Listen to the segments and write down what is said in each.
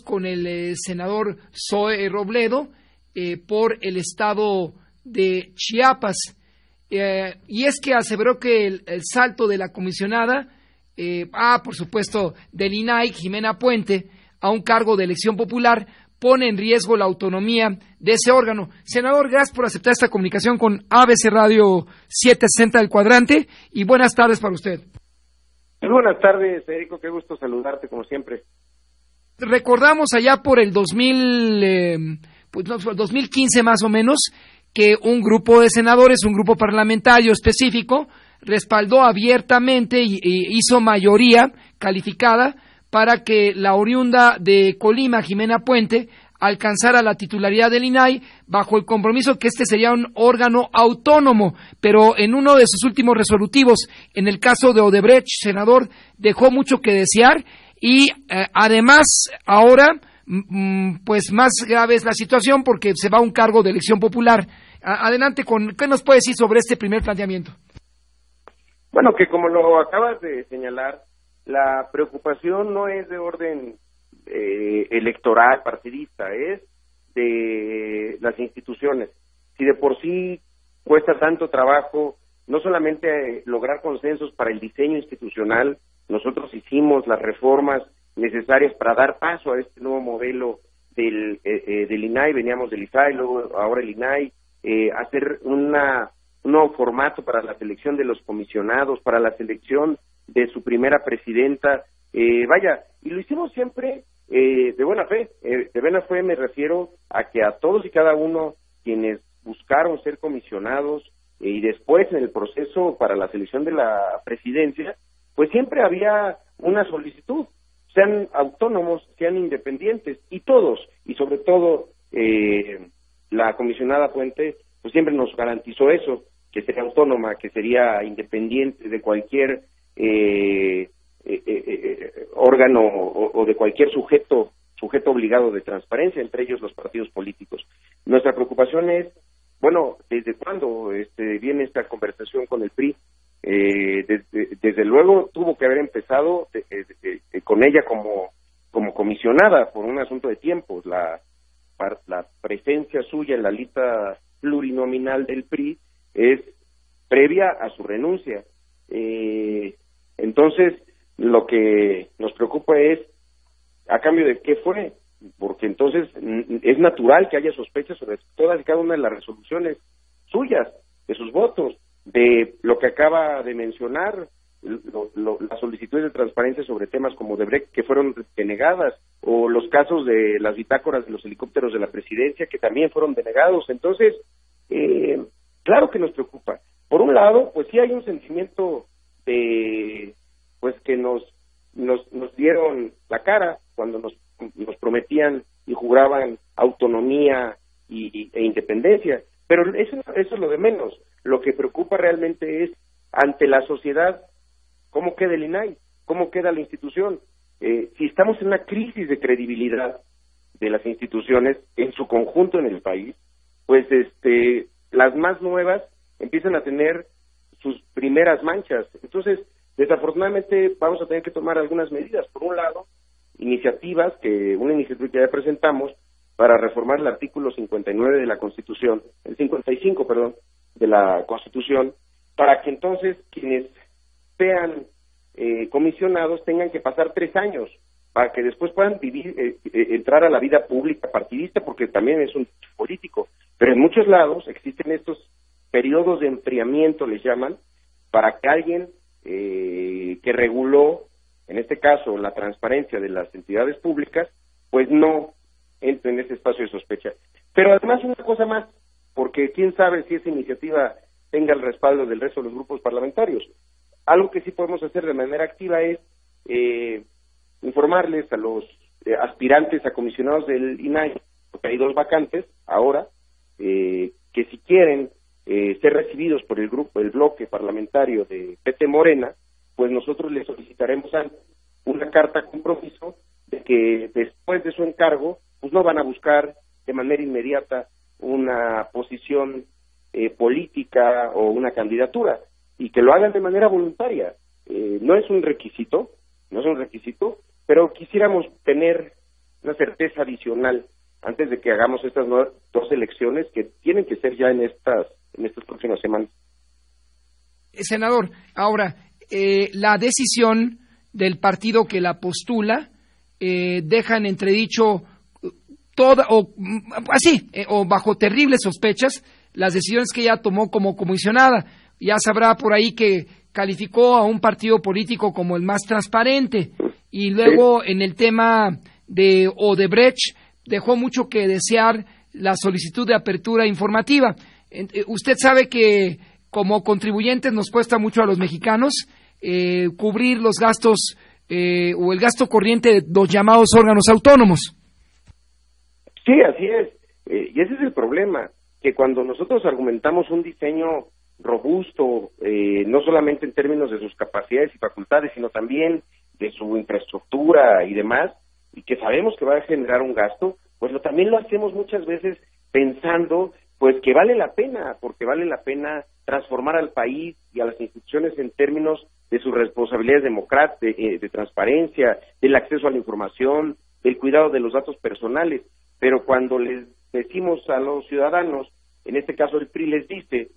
con el senador Zoe Robledo por el estado de Chiapas. Y es que aseveró que el salto de la comisionada, por supuesto, del INAI, Jimena Puente, a un cargo de elección popular, pone en riesgo la autonomía de ese órgano. Senador, gracias por aceptar esta comunicación con ABC Radio 760 del Cuadrante y buenas tardes para usted. Muy buenas tardes, Federico, qué gusto saludarte como siempre. Recordamos allá por el 2015 más o menos, que un grupo de senadores, un grupo parlamentario específico, respaldó abiertamente y hizo mayoría calificada para que la oriunda de Colima, Jimena Puente, alcanzara la titularidad del INAI bajo el compromiso que este sería un órgano autónomo, pero en uno de sus últimos resolutivos, en el caso de Odebrecht, senador, dejó mucho que desear y además ahora pues más grave es la situación porque se va a un cargo de elección popular. Adelante, ¿qué nos puede decir sobre este primer planteamiento? Bueno, que como lo acabas de señalar, la preocupación no es de orden electoral, partidista, es de las instituciones. Si de por sí cuesta tanto trabajo, no solamente lograr consensos para el diseño institucional, nosotros hicimos las reformas necesarias para dar paso a este nuevo modelo del INAI, veníamos del ISAI, luego ahora el INAI, hacer un nuevo formato para la selección de los comisionados, para la selección de su primera presidenta, y lo hicimos siempre de buena fe. De buena fe me refiero a que a todos y cada uno quienes buscaron ser comisionados y después en el proceso para la selección de la presidencia, pues siempre había una solicitud, sean autónomos, sean independientes, y todos, y sobre todo la comisionada Puente, pues siempre nos garantizó eso, que sería autónoma, que sería independiente de cualquier órgano o de cualquier sujeto obligado de transparencia, entre ellos los partidos políticos. Nuestra preocupación es, bueno, ¿desde cuándo viene esta conversación con el PRI? Desde luego tuvo que haber empezado con ella como comisionada por un asunto de tiempos. La presencia suya en la lista plurinominal del PRI es previa a su renuncia. Entonces, lo que nos preocupa es a cambio de qué fue, porque entonces es natural que haya sospechas sobre todas y cada una de las resoluciones suyas, de sus votos, de lo que acaba de mencionar, las solicitudes de transparencia sobre temas como Odebrecht que fueron denegadas, o los casos de las bitácoras de los helicópteros de la presidencia que también fueron denegados. Entonces, claro que nos preocupa. Por un lado, pues sí hay un sentimiento de, pues que nos dieron la cara cuando nos prometían y juraban autonomía e independencia, pero eso es lo de menos. Lo que preocupa realmente es, ante la sociedad, cómo queda el INAI, cómo queda la institución. Si estamos en una crisis de credibilidad de las instituciones en su conjunto en el país, pues las más nuevas empiezan a tener sus primeras manchas. Entonces, desafortunadamente vamos a tener que tomar algunas medidas. Por un lado, una iniciativa que ya presentamos para reformar el artículo 59 de la Constitución, el 55, perdón, de la Constitución, para que entonces quienes sean comisionados tengan que pasar 3 años para que después puedan entrar a la vida pública partidista, porque también es un político. Pero en muchos lados existen estos periodos de enfriamiento, les llaman, para que alguien que reguló, en este caso, la transparencia de las entidades públicas, pues no entre en ese espacio de sospecha. Pero además una cosa más, porque quién sabe si esa iniciativa tenga el respaldo del resto de los grupos parlamentarios. Algo que sí podemos hacer de manera activa es informarles a los aspirantes a comisionados del INAI, porque hay 2 vacantes ahora, que si quieren ser recibidos por el bloque parlamentario de PT Morena, pues nosotros les solicitaremos una carta compromiso de que después de su encargo, pues no van a buscar de manera inmediata una posición política o una candidatura, y que lo hagan de manera voluntaria. No es un requisito, pero quisiéramos tener una certeza adicional antes de que hagamos estas dos elecciones que tienen que ser ya en estas próximas semanas. Senador, ahora, la decisión del partido que la postula deja en entredicho o bajo terribles sospechas las decisiones que ella tomó como comisionada. Ya sabrá por ahí que calificó a un partido político como el más transparente, y luego en el tema de Odebrecht dejó mucho que desear la solicitud de apertura informativa. Usted sabe que como contribuyentes nos cuesta mucho a los mexicanos cubrir los gastos o el gasto corriente de los llamados órganos autónomos. Sí, así es. Y ese es el problema, que cuando nosotros argumentamos un diseño robusto, no solamente en términos de sus capacidades y facultades, sino también de su infraestructura y demás, y que sabemos que va a generar un gasto, pues también lo hacemos muchas veces pensando pues que vale la pena, porque vale la pena transformar al país y a las instituciones en términos de sus responsabilidades de transparencia, del acceso a la información, del cuidado de los datos personales. Pero cuando les decimos a los ciudadanos, en este caso el PRI les dice,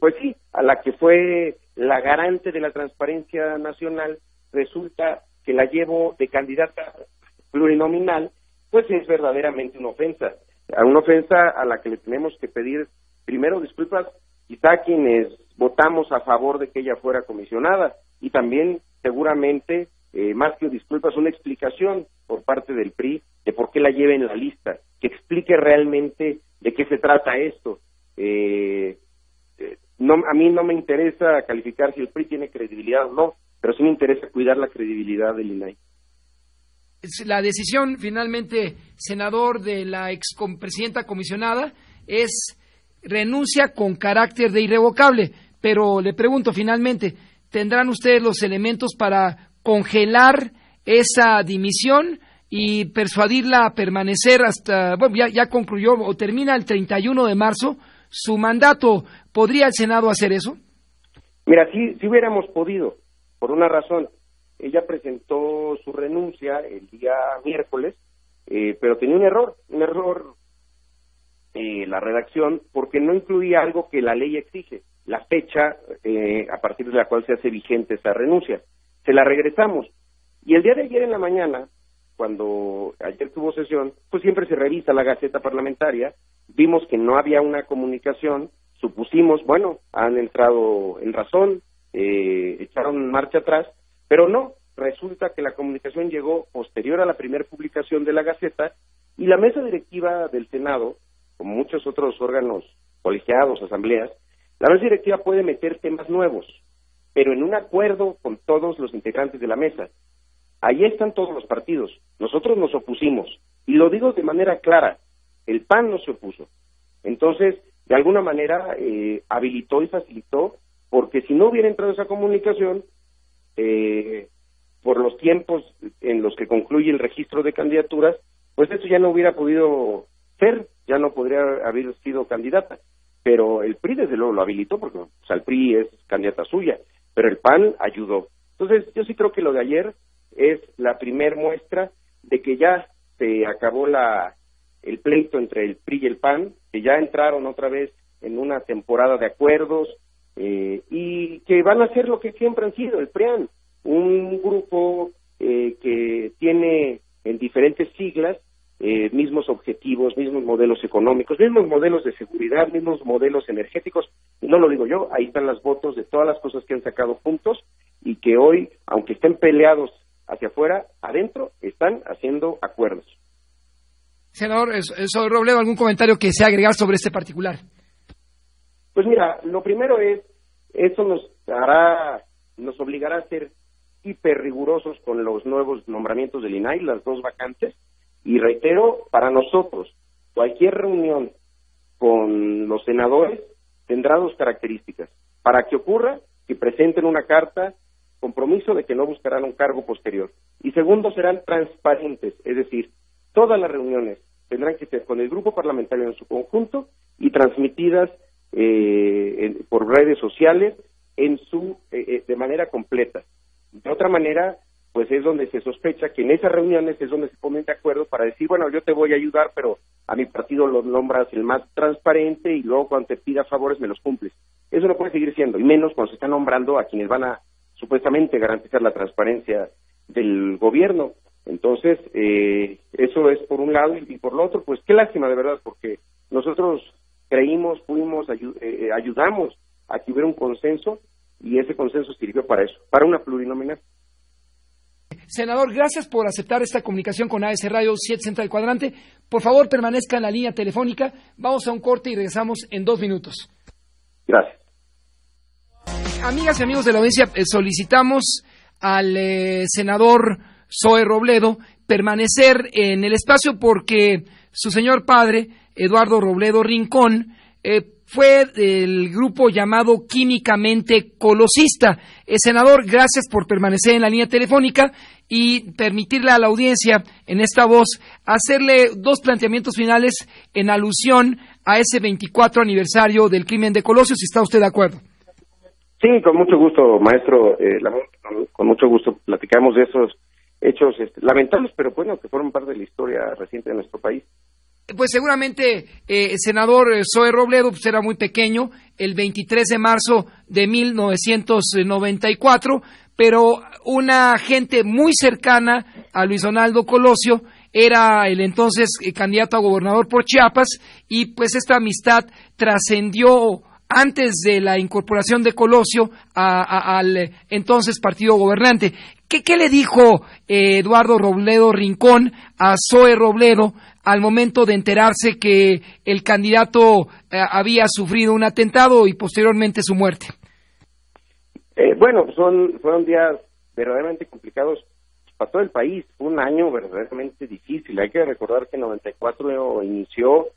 pues sí, a la que fue la garante de la transparencia nacional, resulta que la llevo de candidata plurinominal, pues es verdaderamente una ofensa a la que le tenemos que pedir primero disculpas quizá a quienes votamos a favor de que ella fuera comisionada, y también seguramente más que disculpas, una explicación por parte del PRI de por qué la lleve en la lista, que explique realmente de qué se trata esto. A mí no me interesa calificar si el PRI tiene credibilidad o no, pero sí me interesa cuidar la credibilidad del INAI. La decisión, finalmente, senador, de la expresidenta comisionada es renuncia con carácter de irrevocable, pero le pregunto, finalmente, ¿tendrán ustedes los elementos para congelar esa dimisión y persuadirla a permanecer hasta, bueno, ya concluyó o termina el 31 de marzo su mandato? ¿Podría el Senado hacer eso? Mira, sí hubiéramos podido, por una razón. Ella presentó su renuncia el día miércoles, pero tenía un error la redacción, porque no incluía algo que la ley exige, la fecha a partir de la cual se hace vigente esa renuncia. Se la regresamos, y el día de ayer en la mañana, cuando ayer tuvo sesión, pues siempre se revisa la Gaceta Parlamentaria, vimos que no había una comunicación, supusimos, bueno, han entrado en razón, echaron marcha atrás, pero no, resulta que la comunicación llegó posterior a la primera publicación de la Gaceta, y la mesa directiva del Senado, como muchos otros órganos colegiados, asambleas, la mesa directiva puede meter temas nuevos, pero en un acuerdo con todos los integrantes de la mesa. Ahí están todos los partidos. Nosotros nos opusimos, y lo digo de manera clara, el PAN no se opuso. Entonces, de alguna manera, habilitó y facilitó, porque si no hubiera entrado esa comunicación, por los tiempos en los que concluye el registro de candidaturas, pues eso ya no hubiera podido ser, ya no podría haber sido candidata. Pero el PRI desde luego lo habilitó, porque el PRI es candidata suya, pero el PAN ayudó. Entonces yo sí creo que lo de ayer es la primer muestra de que ya se acabó el pleito entre el PRI y el PAN, que ya entraron otra vez en una temporada de acuerdos, y que van a hacer lo que siempre han sido, el PRIAN, un grupo que tiene en diferentes siglas mismos objetivos, mismos modelos económicos, mismos modelos de seguridad, mismos modelos energéticos, y no lo digo yo, ahí están las votos de todas las cosas que han sacado juntos, y que hoy, aunque estén peleados hacia afuera, adentro están haciendo acuerdos. Senador Robledo, ¿algún comentario que sea agregar sobre este particular? Pues mira, lo primero es, eso nos obligará a ser hiper rigurosos con los nuevos nombramientos del INAI, las dos vacantes, y reitero, para nosotros, cualquier reunión con los senadores tendrá dos características. Para que ocurra, que presenten una carta, compromiso de que no buscarán un cargo posterior. Y segundo, serán transparentes, es decir, todas las reuniones tendrán que ser con el grupo parlamentario en su conjunto y transmitidas por redes sociales de manera completa. De otra manera, pues es donde se sospecha que en esas reuniones es donde se ponen de acuerdo para decir, bueno, yo te voy a ayudar, pero a mi partido lo nombras el más transparente y luego cuando te pida favores me los cumples. Eso no puede seguir siendo, y menos cuando se está nombrando a quienes van a supuestamente garantizar la transparencia del gobierno. Entonces, eso es por un lado, y por lo otro, pues qué lástima de verdad, porque nosotros creímos, ayudamos a que hubiera un consenso, y ese consenso sirvió para eso, para una plurinominal. Senador, gracias por aceptar esta comunicación con ABC Radio 760 del Cuadrante. Por favor, permanezca en la línea telefónica. Vamos a un corte y regresamos en 2 minutos. Gracias. Amigas y amigos de la audiencia, solicitamos al senador Zoe Robledo permanecer en el espacio porque su señor padre, Eduardo Robledo Rincón, fue del grupo llamado Químicamente Colosista. Senador, gracias por permanecer en la línea telefónica y permitirle a la audiencia, en esta voz, hacerle 2 planteamientos finales en alusión a ese 24 aniversario del crimen de Colosio, si está usted de acuerdo. Sí, con mucho gusto, maestro. Con mucho gusto platicamos de esos hechos lamentables, pero bueno, que fueron parte de la historia reciente de nuestro país. Pues seguramente, senador Zoe Robledo, pues era muy pequeño, el 23 de marzo de 1994, pero una gente muy cercana a Luis Donaldo Colosio era el entonces candidato a gobernador por Chiapas, y pues esta amistad trascendió antes de la incorporación de Colosio al entonces partido gobernante. ¿Qué le dijo Eduardo Robledo Rincón a Zoe Robledo al momento de enterarse que el candidato había sufrido un atentado y posteriormente su muerte? Bueno, fueron días verdaderamente complicados para todo el país. Fue un año verdaderamente difícil. Hay que recordar que en 94 inició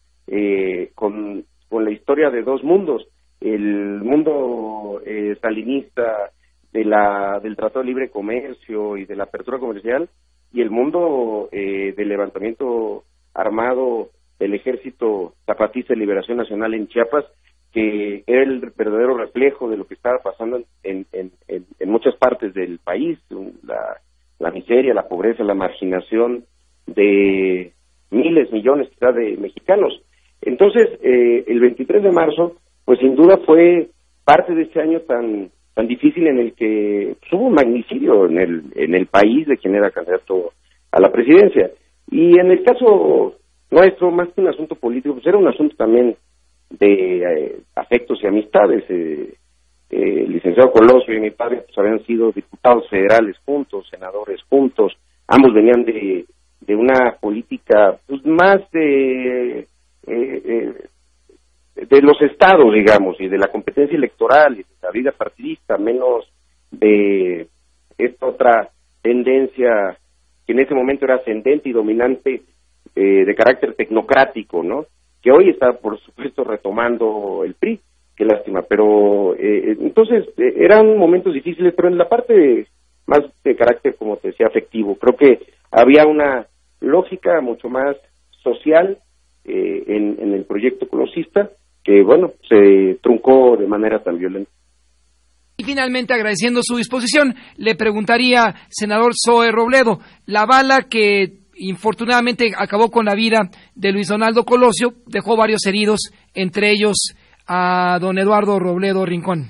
con la historia de 2 mundos. El mundo stalinista del Tratado de Libre Comercio y de la apertura comercial, y el mundo del levantamiento armado del Ejército Zapatista de Liberación Nacional en Chiapas, que era el verdadero reflejo de lo que estaba pasando en muchas partes del país, la miseria, la pobreza, la marginación de miles, millones quizás de mexicanos. Entonces, el 23 de marzo, pues sin duda fue parte de este año tan difícil en el que hubo un magnicidio en el país de quien era candidato a la presidencia. Y en el caso nuestro, más que un asunto político, pues era un asunto también de afectos y amistades. El licenciado Colosio y mi padre pues habían sido diputados federales juntos, senadores juntos. Ambos venían de una política pues más de los estados, digamos, y de la competencia electoral y de la vida partidista, menos de esta otra tendencia que en ese momento era ascendente y dominante, de carácter tecnocrático, ¿no? Que hoy está, por supuesto, retomando el PRI. Qué lástima, pero entonces eran momentos difíciles, pero en la parte más de carácter, como te decía, afectivo, creo que había una lógica mucho más social en el proyecto colosista, que bueno, se truncó de manera tan violenta. Y finalmente, agradeciendo su disposición, le preguntaría, senador Zoe Robledo, la bala que infortunadamente acabó con la vida de Luis Donaldo Colosio dejó varios heridos, entre ellos a don Eduardo Robledo Rincón.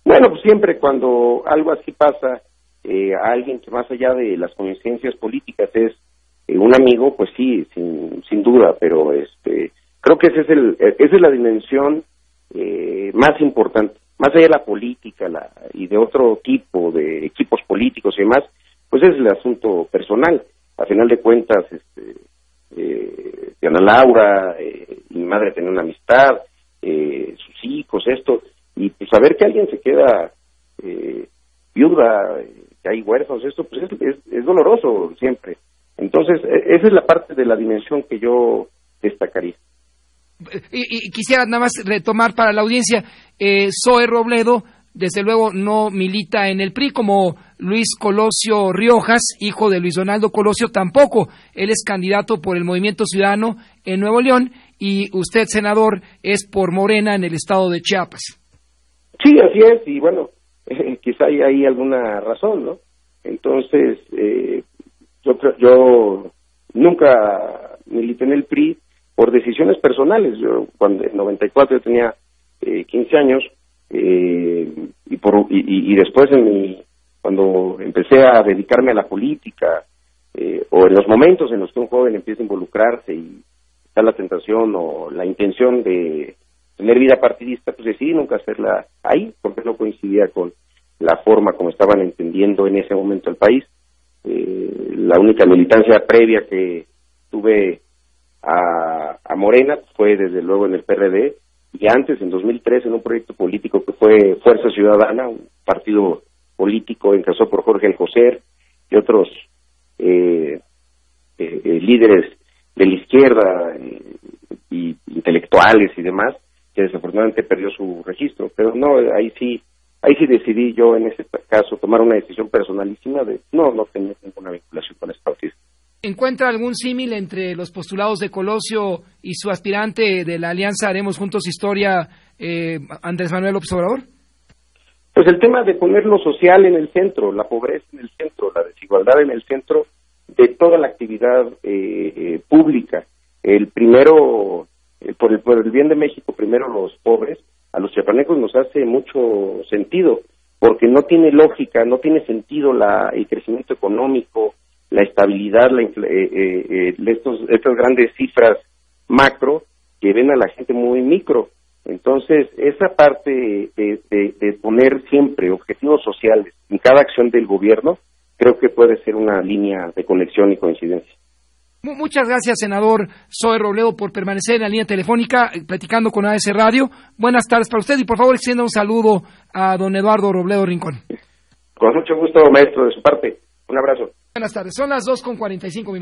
Bueno, pues siempre cuando algo así pasa, a alguien que más allá de las coincidencias políticas es un amigo, pues sí, sin duda, pero creo que esa es la dimensión más importante, más allá de la política y de otro tipo de equipos políticos y demás, pues es el asunto personal. A final de cuentas, Ana Laura, mi madre tenía una amistad, sus hijos, y pues saber que alguien se queda viuda, que hay huérfanos, pues es doloroso siempre. Entonces, esa es la parte de la dimensión que yo destacaría. Y quisiera nada más retomar para la audiencia, Zoe Robledo, desde luego, no milita en el PRI, como Luis Colosio Riojas, hijo de Luis Donaldo Colosio, tampoco. Él es candidato por el Movimiento Ciudadano en Nuevo León, y usted, senador, es por Morena en el estado de Chiapas. Sí, así es, y bueno, quizá hay ahí alguna razón, ¿no? Entonces, yo nunca milité en el PRI por decisiones personales. Yo cuando en 94 yo tenía 15 años y después cuando empecé a dedicarme a la política o en los momentos en los que un joven empieza a involucrarse y está la tentación o la intención de tener vida partidista, pues decidí nunca hacerla ahí porque no coincidía con la forma como estaban entendiendo en ese momento el país. La única militancia previa que tuve a Morena fue desde luego en el PRD y antes, en 2003, en un proyecto político que fue Fuerza Ciudadana, un partido político encabezado por Jorge Alcocer y otros líderes de la izquierda y intelectuales y demás, que desafortunadamente perdió su registro. Pero no, ahí sí decidí yo en ese caso tomar una decisión personalísima de no tener ninguna vinculación con ese partido. ¿Encuentra algún símil entre los postulados de Colosio y su aspirante de la Alianza Haremos Juntos Historia, Andrés Manuel López Obrador? Pues el tema de poner lo social en el centro, la pobreza en el centro, la desigualdad en el centro de toda la actividad pública. El primero, por el bien de México, primero los pobres. A los chiapanecos nos hace mucho sentido, porque no tiene lógica, no tiene sentido el crecimiento económico, la estabilidad, estas grandes cifras macro que ven a la gente muy micro. Entonces, esa parte de poner siempre objetivos sociales en cada acción del gobierno, creo que puede ser una línea de conexión y coincidencia. Muchas gracias, senador Zoe Robledo, por permanecer en la línea telefónica platicando con AS Radio. Buenas tardes para usted y por favor extienda un saludo a don Eduardo Robledo Rincón. Con mucho gusto, maestro, de su parte. Un abrazo. Buenas tardes, son las 2:45.